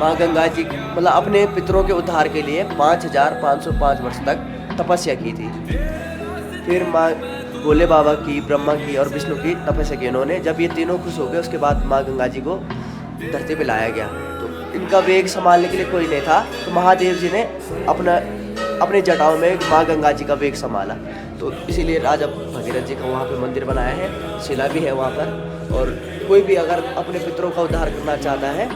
माँ गंगा जी मतलब अपने पितरों के उद्धार के लिए 5505 वर्ष तक तपस्या की थी। फिर माँ भोले बाबा की, ब्रह्मा की और विष्णु की तपस्या की इन्होंने। जब ये तीनों खुश हो गए उसके बाद माँ गंगा जी को धरती पे लाया गया। तो इनका वेग संभालने के लिए कोई नहीं था, तो महादेव जी ने अपने जटाओं में माँ गंगा जी का वेग संभाला। तो इसीलिए राजा भगीरथ जी का वहाँ पे मंदिर बनाया है, शिला भी है वहाँ पर। और कोई भी अगर अपने पितरों का उद्धार करना चाहता है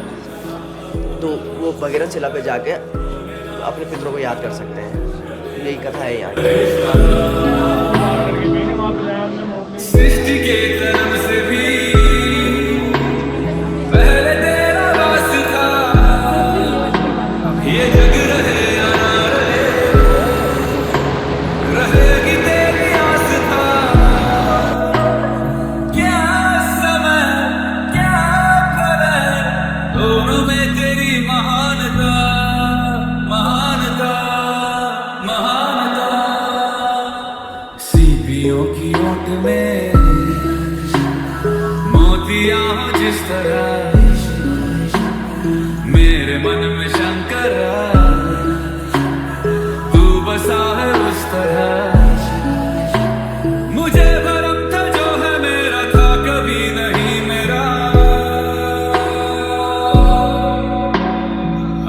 तो वो भगीरथ शिला पे जाके अपने पितरों को याद कर सकते हैं। यही कथा है यहाँ सृष्टि के कर्म से भी पहले तेरा वास था, ये जग रहे या ना रहेगी तेरी आस्था। क्या समय क्या करे, दोनों में तेरी महानता महानता महानता। सीपियों की ओट में मोतियां हो जिस तरह, मेरे मन में शंकर तू बसा है उस तरह। मुझे भरम था जो है मेरा था कभी नहीं मेरा,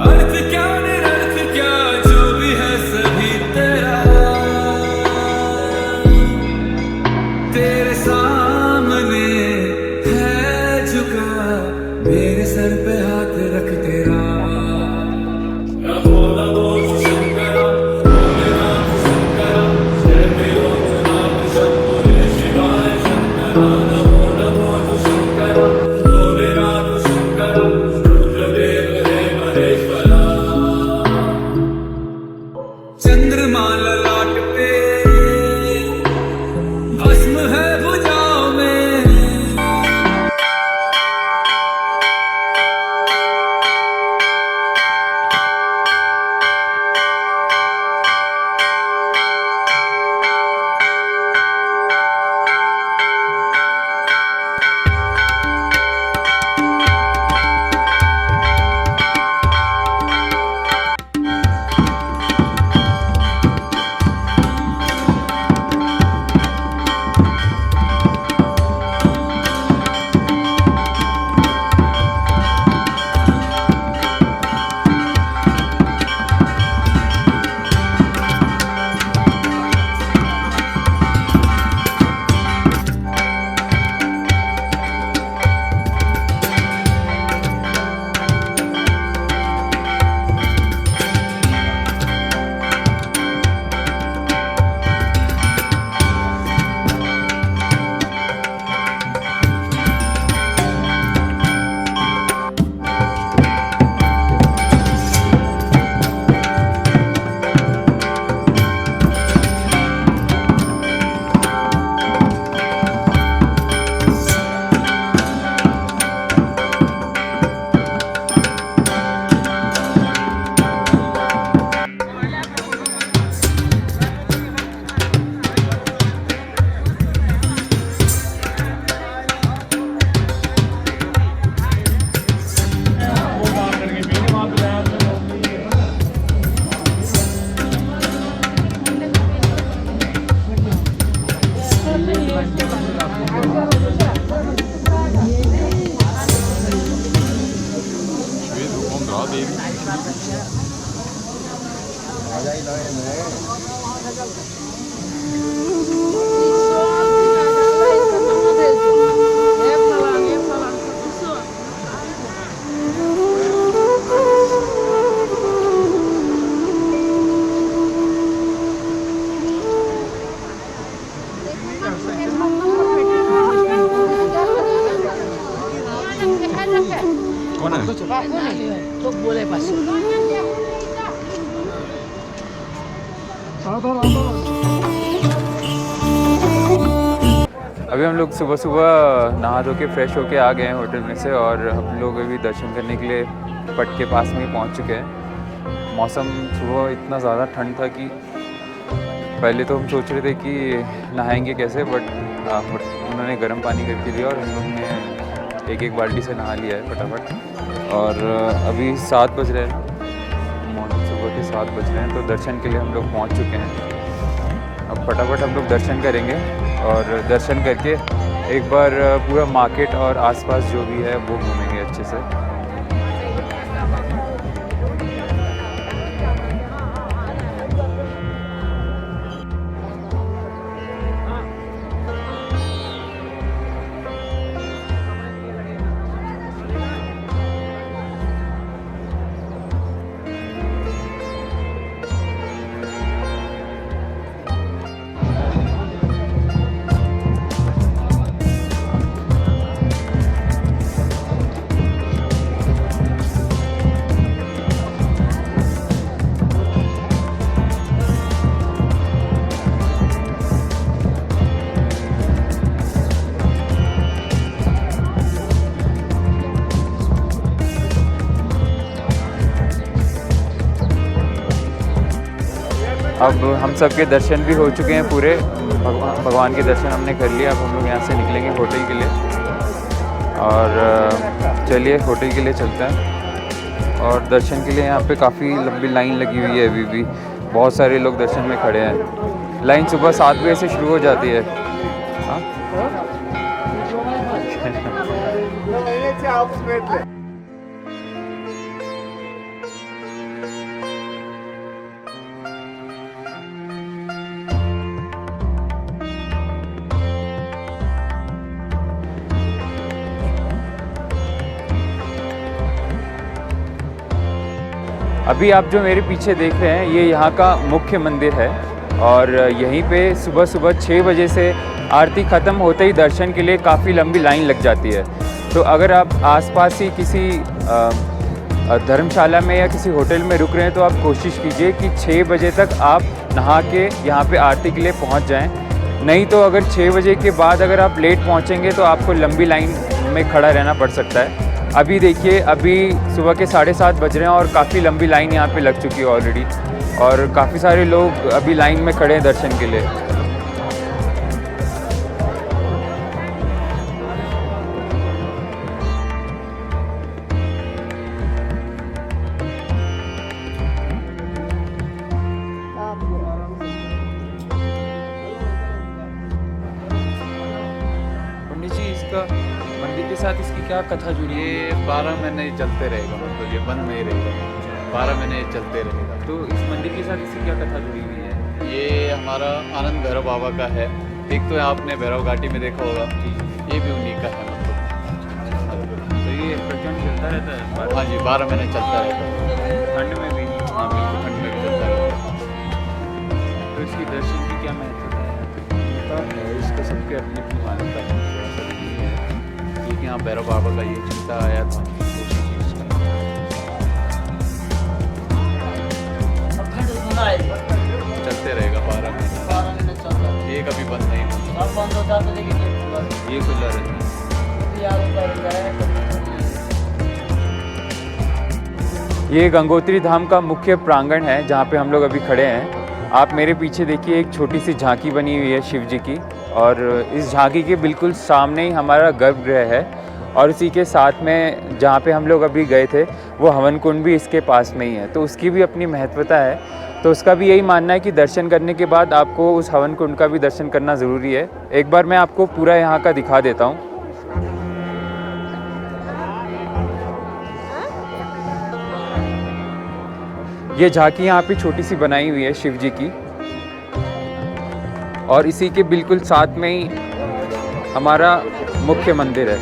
अर्थ क्या निरर्थ क्या जो भी है सभी तेरा। तेरे सामने है झुका, मेरे सर पे हाथ रख तेरा। नमो नमो शंकरा, भोलेनाथ शंकरा, जय मेरोनाथ शंभो शिवाय शंकरा। नमो नमो शंकरा, भोलेनाथ शंकरा, रुद्रदेव हे महेश्वरा। चंद्रमा ललाट पे भस्म है भुजाओं में, कौन है? तो बोले पास अभी हम लोग सुबह सुबह नहा धो के फ्रेश होके आ गए हैं होटल में से, और हम लोग अभी दर्शन करने के लिए पट के पास में ही पहुंच चुके हैं। मौसम सुबह इतना ज़्यादा ठंड था कि पहले तो हम सोच रहे थे कि नहाएंगे कैसे, बट उन्होंने गर्म पानी करके दिया और हम लोग ने एक एक बाल्टी से नहा लिया है फटाफट। और अभी 7 बज रहे हैं, मॉर्निंग सुबह के 7 बज रहे हैं, तो दर्शन के लिए हम लोग पहुंच चुके हैं। अब फटाफट हम लोग दर्शन करेंगे और दर्शन करके एक बार पूरा मार्केट और आसपास जो भी है वो घूमेंगे अच्छे से। अब हम सब के दर्शन भी हो चुके हैं पूरे, भगवान के दर्शन हमने कर लिया। अब हम लोग यहाँ से निकलेंगे होटल के लिए और चलिए होटल के लिए चलते हैं। और दर्शन के लिए यहाँ पे काफ़ी लंबी लाइन लगी हुई है, अभी भी बहुत सारे लोग दर्शन में खड़े हैं। लाइन सुबह 7 बजे से शुरू हो जाती है। हाँ अभी आप जो मेरे पीछे देख रहे हैं ये यहाँ का मुख्य मंदिर है और यहीं पे सुबह सुबह 6 बजे से आरती ख़त्म होते ही दर्शन के लिए काफ़ी लंबी लाइन लग जाती है। तो अगर आप आसपास ही किसी धर्मशाला में या किसी होटल में रुक रहे हैं तो आप कोशिश कीजिए कि 6 बजे तक आप नहा के यहाँ पे आरती के लिए पहुँच जाएँ। नहीं तो अगर 6 बजे के बाद अगर आप लेट पहुँचेंगे तो आपको लंबी लाइन में खड़ा रहना पड़ सकता है। अभी देखिए, अभी सुबह के 7:30 बज रहे हैं और काफ़ी लंबी लाइन यहाँ पे लग चुकी है ऑलरेडी और काफ़ी सारे लोग अभी लाइन में खड़े हैं दर्शन के लिए। पंडित जी, इसका मंदिर के साथ इसकी क्या कथा जुड़ी है? ये 12 महीने चलते रहेगा, मतलब ये बंद नहीं रहेगा, 12 महीने चलते रहेगा। तो इस मंदिर के साथ इसकी क्या कथा जुड़ी हुई है? ये हमारा आनंद भैरव बाबा का है। एक तो आपने भैरव घाटी में देखा होगा, ये भी उन्हीं का है मतलब। तो ये प्रचंड चलता रहता है? हाँ जी, 12 महीने चलता रहता है। ठंड में भी? हाँ बिल्कुल, ठंड में भी चलता रहता है। तो इसकी दर्शन की क्या महत्वता है? इसको सबके अपनी अपनी मान्यता है। क्योंकि यहाँ भैरव बाबा का ये चिंता आया था, चलते रहेगा 12 महीने, ये कभी बंद नहीं होगा। ये खुला रहता है। ये गंगोत्री धाम का मुख्य प्रांगण है जहाँ पे हम लोग अभी खड़े हैं। आप मेरे पीछे देखिए, एक छोटी सी झांकी बनी हुई है शिव जी की और इस झांकी के बिल्कुल सामने ही हमारा गर्भगृह है और उसी के साथ में जहाँ पे हम लोग अभी गए थे वो हवन कुंड भी इसके पास में ही है। तो उसकी भी अपनी महत्वता है। तो उसका भी यही मानना है कि दर्शन करने के बाद आपको उस हवन कुंड का भी दर्शन करना ज़रूरी है। एक बार मैं आपको पूरा यहाँ का दिखा देता हूँ। ये झांकी यहाँ पे छोटी सी बनाई हुई है शिव जी की और इसी के बिल्कुल साथ में ही हमारा मुख्य मंदिर है।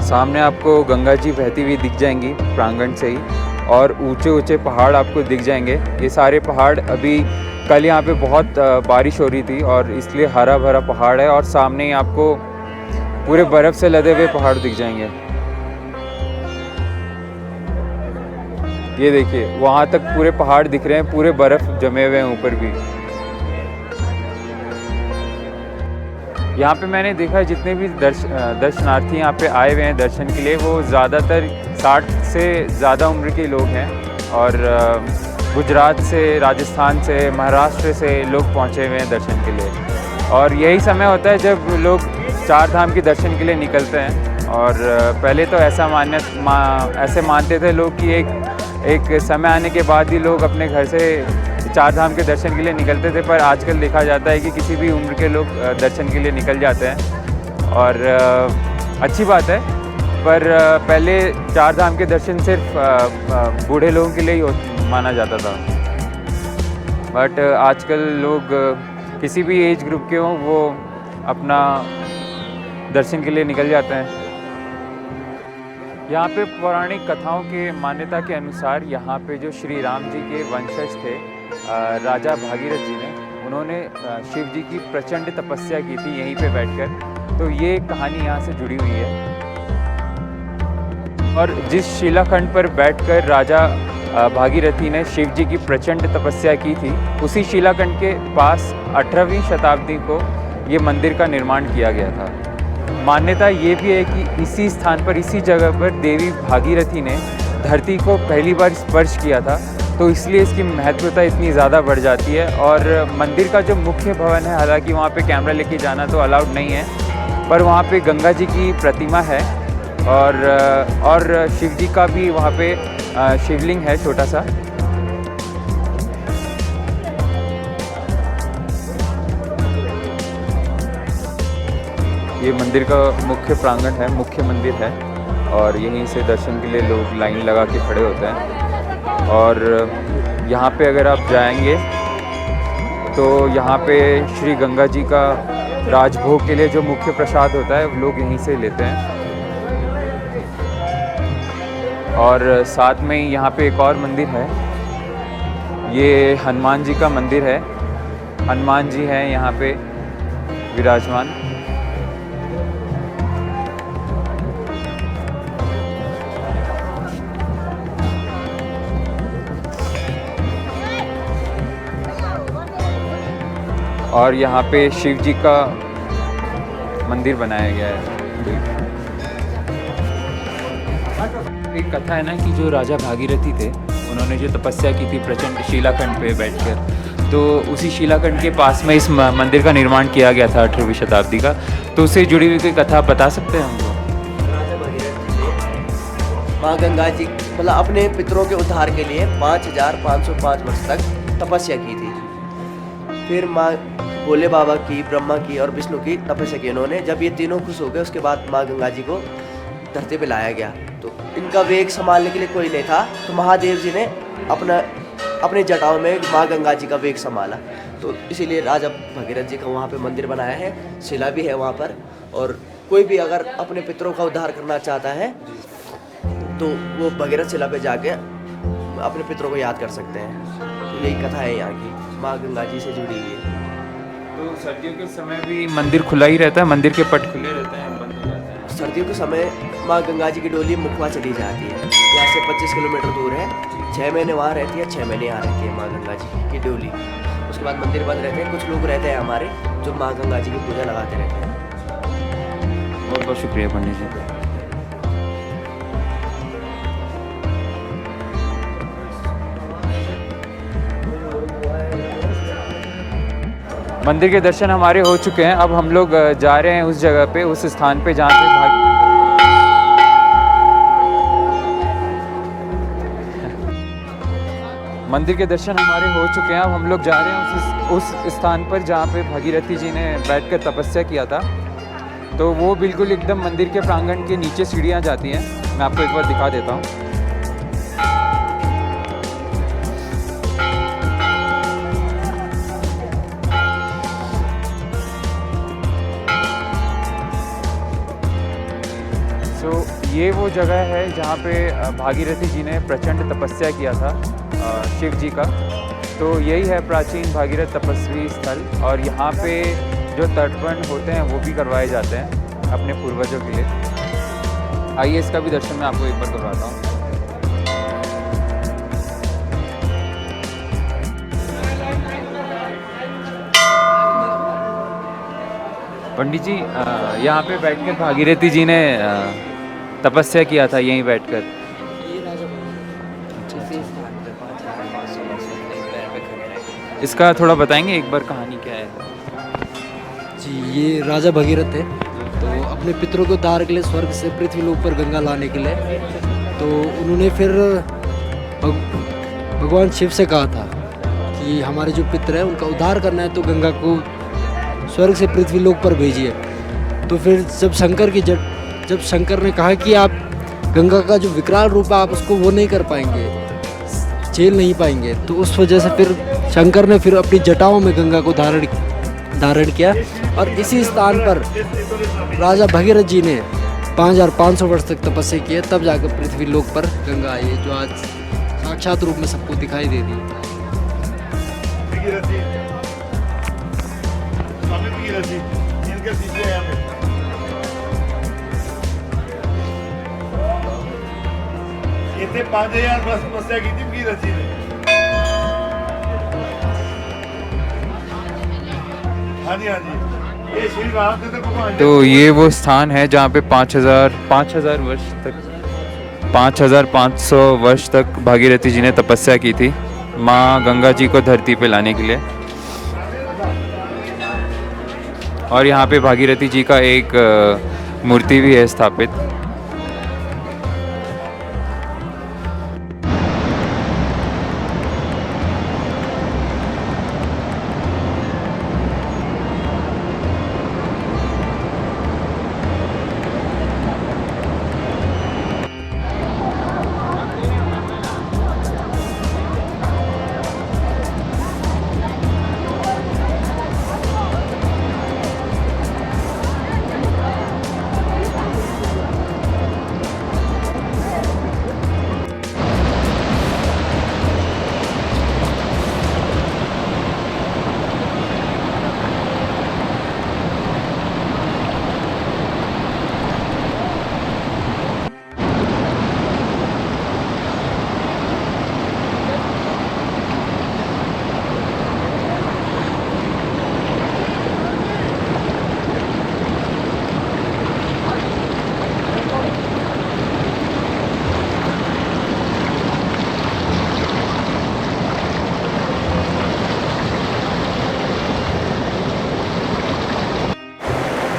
सामने आपको गंगा जी बहती हुई दिख जाएंगी प्रांगण से ही और ऊंचे ऊंचे पहाड़ आपको दिख जाएंगे। ये सारे पहाड़, अभी कल यहाँ पे बहुत बारिश हो रही थी और इसलिए हरा भरा पहाड़ है और सामने ही आपको पूरे बर्फ़ से लदे हुए पहाड़ दिख जाएंगे। ये देखिए, वहाँ तक पूरे पहाड़ दिख रहे हैं, पूरे बर्फ़ जमे हुए हैं ऊपर भी। यहाँ पे मैंने देखा है जितने भी दर्शनार्थी यहाँ पे आए हुए हैं दर्शन के लिए, वो ज़्यादातर 60 से ज़्यादा उम्र के लोग हैं और गुजरात से, राजस्थान से, महाराष्ट्र से लोग पहुँचे हुए हैं दर्शन के लिए। और यही समय होता है जब लोग चार धाम के दर्शन के लिए निकलते हैं। और पहले तो ऐसे मानते थे लोग कि एक समय आने के बाद ही लोग अपने घर से चार धाम के दर्शन के लिए निकलते थे, पर आजकल देखा जाता है कि किसी भी उम्र के लोग दर्शन के लिए निकल जाते हैं और अच्छी बात है। पर पहले चार धाम के दर्शन सिर्फ बूढ़े लोगों के लिए ही माना जाता था, बट आजकल लोग किसी भी एज ग्रुप के हों वो अपना दर्शन के लिए निकल जाते हैं। यहाँ पे पौराणिक कथाओं के मान्यता के अनुसार यहाँ पे जो श्री राम जी के वंशज थे राजा भागीरथ जी ने, उन्होंने शिव जी की प्रचंड तपस्या की थी यहीं पे बैठकर। तो ये कहानी यहाँ से जुड़ी हुई है। और जिस शिलाखंड पर बैठकर राजा भागीरथी ने शिव जी की प्रचंड तपस्या की थी, उसी शिलाखंड के पास 18वीं शताब्दी को ये मंदिर का निर्माण किया गया था। मान्यता ये भी है कि इसी स्थान पर, इसी जगह पर देवी भागीरथी ने धरती को पहली बार स्पर्श किया था, तो इसलिए इसकी महत्वता इतनी ज़्यादा बढ़ जाती है। और मंदिर का जो मुख्य भवन है, हालांकि वहाँ पे कैमरा लेके जाना तो अलाउड नहीं है, पर वहाँ पे गंगा जी की प्रतिमा है और शिव जी का भी वहाँ पे शिवलिंग है छोटा सा। ये मंदिर का मुख्य प्रांगण है, मुख्य मंदिर है और यहीं से दर्शन के लिए लोग लाइन लगा के खड़े होते हैं। और यहाँ पे अगर आप जाएंगे तो यहाँ पे श्री गंगा जी का राजभोग के लिए जो मुख्य प्रसाद होता है लोग यहीं से लेते हैं। और साथ में ही यहाँ पे एक और मंदिर है, ये हनुमान जी का मंदिर है। हनुमान जी हैं यहाँ पे विराजमान। और यहाँ पे शिव जी का मंदिर बनाया गया है। एक कथा है ना कि जो राजा भागीरथी थे, उन्होंने जो तपस्या की थी प्रचंड शिलाखंड पे बैठकर, तो उसी शिलाखंड के पास में इस मंदिर का निर्माण किया गया था 18वीं शताब्दी का। तो उससे जुड़ी हुई कोई कथा बता सकते हैं हमको? राजा भागीरथ ने माँ गंगा जी मतलब अपने पितरों के उद्धार के लिए 5505 वर्ष तक तपस्या की थी। फिर माँ भोले बाबा की, ब्रह्मा की और विष्णु की तपस्या की उन्होंने। जब ये तीनों खुश हो गए, उसके बाद माँ गंगा जी को धरती पे लाया गया। तो इनका वेग संभालने के लिए कोई नहीं था, तो महादेव जी ने अपने जटाओं में माँ गंगा जी का वेग संभाला। तो इसीलिए राजा भगीरथ जी का वहाँ पे मंदिर बनाया है, शिला भी है वहाँ पर। और कोई भी अगर अपने पितरों का उद्धार करना चाहता है तो वो भगीरथ शिला पे जाके अपने पितरों को याद कर सकते हैं। तो यही कथा है यहाँ की, माँ गंगा जी से जुड़ी हुई है। तो सर्दियों के समय भी मंदिर खुला ही रहता है, मंदिर के पट खुले रहते हैं, बंद हो जाते हैं? सर्दियों के समय माँ गंगा जी की डोली मुखवा चली जाती है, यहाँ से 25 किलोमीटर दूर है। 6 महीने वहाँ रहती है, 6 महीने यहाँ रहती है माँ गंगा जी की डोली। उसके बाद मंदिर बंद रहते हैं। कुछ लोग रहते हैं हमारे जो माँ गंगा जी की पूजा लगाते रहते हैं। बहुत बहुत शुक्रिया पंडित जी। मंदिर के दर्शन हमारे हो चुके हैं। अब हम लोग जा रहे हैं उस जगह पे, उस स्थान पे जहाँ पे मंदिर के दर्शन हमारे हो चुके हैं। अब हम लोग जा रहे हैं उस स्थान पर जहाँ पे भागीरथी जी ने बैठकर तपस्या किया था। तो वो बिल्कुल एकदम मंदिर के प्रांगण के नीचे सीढ़ियाँ जाती हैं। मैं आपको एक बार दिखा देता हूँ। ये वो जगह है जहाँ पे भागीरथी जी ने प्रचंड तपस्या किया था शिव जी का। तो यही है प्राचीन भागीरथ तपस्वी स्थल। और यहाँ पे जो तर्पण होते हैं वो भी करवाए जाते हैं अपने पूर्वजों के लिए। आइए इसका भी दर्शन मैं आपको एक बार करवाता हूँ। पंडित जी, यहाँ पे बैठ के भागीरथी जी ने तपस्या किया था यहीं बैठकर। इसका थोड़ा बताएंगे एक बार कहानी क्या है? जी, ये राजा भगीरथ है। तो अपने पितरों को उद्धार के लिए स्वर्ग से पृथ्वी लोक पर गंगा लाने के लिए, तो उन्होंने फिर भगवान शिव से कहा था कि हमारे जो पितर हैं उनका उद्धार करना है तो गंगा को स्वर्ग से पृथ्वी लोक पर भेजिए। तो फिर जब शंकर ने कहा कि आप गंगा का जो विकराल रूप है आप उसको वो नहीं कर पाएंगे, झेल नहीं पाएंगे, तो उस वजह से फिर शंकर ने फिर अपनी जटाओं में गंगा को धारण किया और इसी स्थान पर राजा भगीरथ जी ने 5500 वर्ष तक तपस्या की है, तब जाकर पृथ्वी लोक पर गंगा आई है, जो आज साक्षात रूप में सबको दिखाई दे रही है। ਇੱਥੇ 5000 वर्ष तपस्या की थी भगीरथ जी ने। हाँ जी, हाँ जी, ये श्री रामचंद्र भगवान। तो ये वो स्थान है जहाँ पे 5000 वर्ष तक 5500 वर्ष तक भागीरथी जी ने तपस्या की थी माँ गंगा जी को धरती पे लाने के लिए। और यहाँ पे भागीरथी जी का एक मूर्ति भी है स्थापित।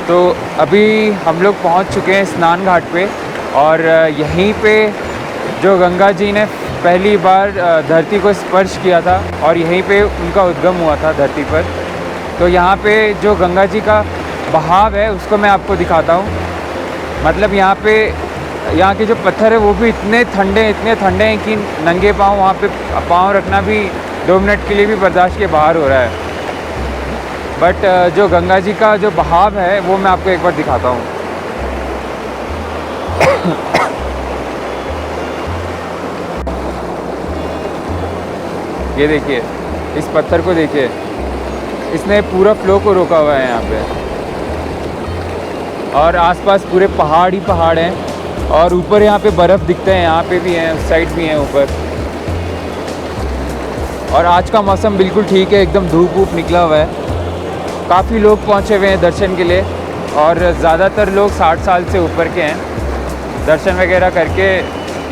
तो अभी हम लोग पहुंच चुके हैं स्नान घाट पे और यहीं पे जो गंगा जी ने पहली बार धरती को स्पर्श किया था और यहीं पे उनका उद्गम हुआ था धरती पर। तो यहाँ पे जो गंगा जी का बहाव है उसको मैं आपको दिखाता हूँ। मतलब यहाँ के जो पत्थर है वो भी इतने ठंडे हैं कि नंगे पाँव वहाँ पे पाँव रखना भी 2 मिनट के लिए भी बर्दाश्त के बाहर हो रहा है। बट जो गंगा जी का जो बहाव है वो मैं आपको एक बार दिखाता हूँ। ये देखिए, इस पत्थर को देखिए, इसने पूरा फ्लो को रोका हुआ है यहाँ पे। और आसपास पूरे पहाड़ ही पहाड़ हैं और ऊपर यहाँ पे बर्फ़ दिखते हैं, यहाँ पे भी हैं, उस साइड भी हैं ऊपर। और आज का मौसम बिल्कुल ठीक है, एकदम धूप निकला हुआ है। काफ़ी लोग पहुँचे हुए हैं दर्शन के लिए और ज़्यादातर लोग 60 साल से ऊपर के हैं दर्शन वगैरह करके।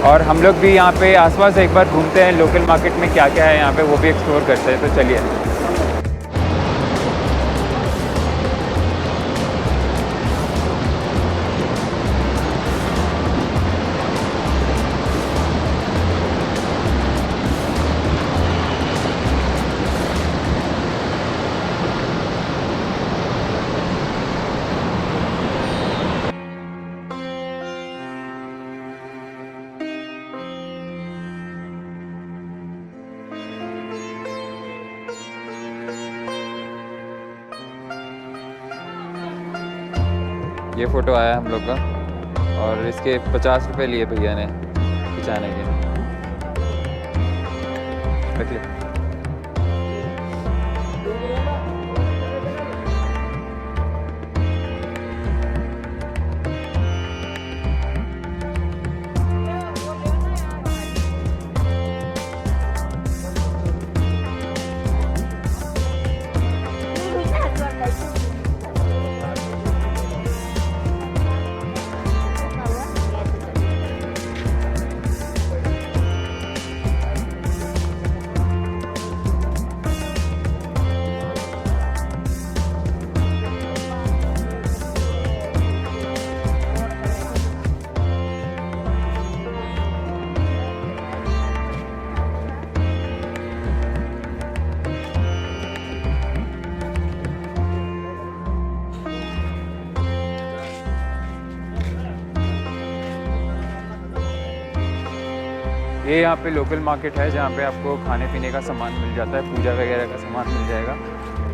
और हम लोग भी यहाँ पे आसपास एक बार घूमते हैं, लोकल मार्केट में क्या क्या है यहाँ पे वो भी एक्सप्लोर करते हैं। तो चलिए। ये फ़ोटो आया हम लोग का और इसके 50 रुपये लिए भैया ने खिंचाने के। रखिए। ये यहाँ पे लोकल मार्केट है जहाँ पे आपको खाने पीने का सामान मिल जाता है, पूजा वगैरह का सामान मिल जाएगा।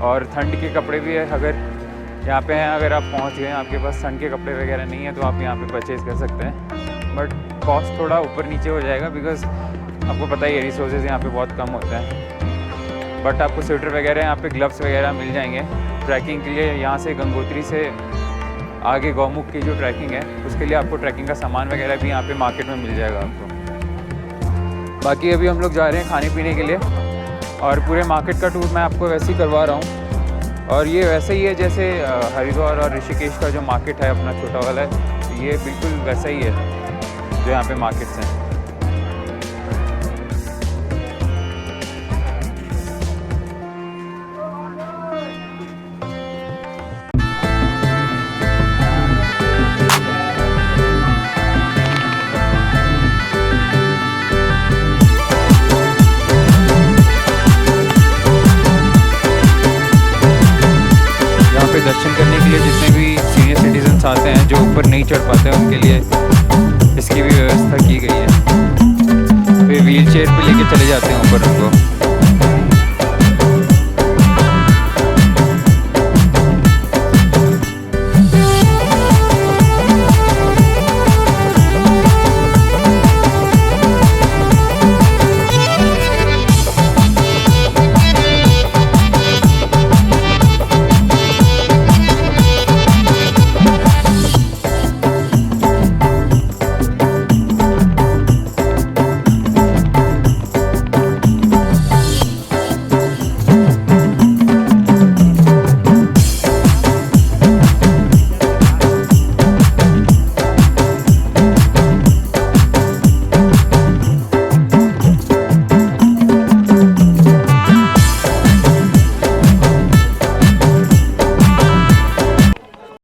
और ठंड के कपड़े भी है, अगर यहाँ पे हैं, अगर आप पहुँच गए आपके पास ठंड के कपड़े वगैरह नहीं है तो आप यहाँ पे परचेज़ कर सकते हैं। बट कॉस्ट थोड़ा ऊपर नीचे हो जाएगा बिकॉज़ आपको पता ही है रिसोर्सेज यहाँ पे बहुत कम होता है। बट आपको स्वेटर वगैरह, यहाँ पे ग्लव्स वगैरह मिल जाएंगे ट्रैकिंग के लिए। यहाँ से गंगोत्री से आगे गौमुख की जो ट्रैकिंग है उसके लिए आपको ट्रैकिंग का सामान वगैरह भी यहाँ पे मार्केट में मिल जाएगा आपको। बाकी अभी हम लोग जा रहे हैं खाने पीने के लिए और पूरे मार्केट का टूर मैं आपको वैसे ही करवा रहा हूँ। और ये वैसे ही है जैसे हरिद्वार और ऋषिकेश का जो मार्केट है अपना छोटा वाला है, ये बिल्कुल वैसा ही है जो यहाँ पे मार्केट्स हैं। दर्शन करने के लिए जितने भी सीनियर सिटीजन्स आते हैं जो ऊपर नहीं चढ़ पाते हैं उनके लिए इसकी भी व्यवस्था की गई है। वे व्हील चेयर पे लेके चले जाते हैं ऊपर उनको।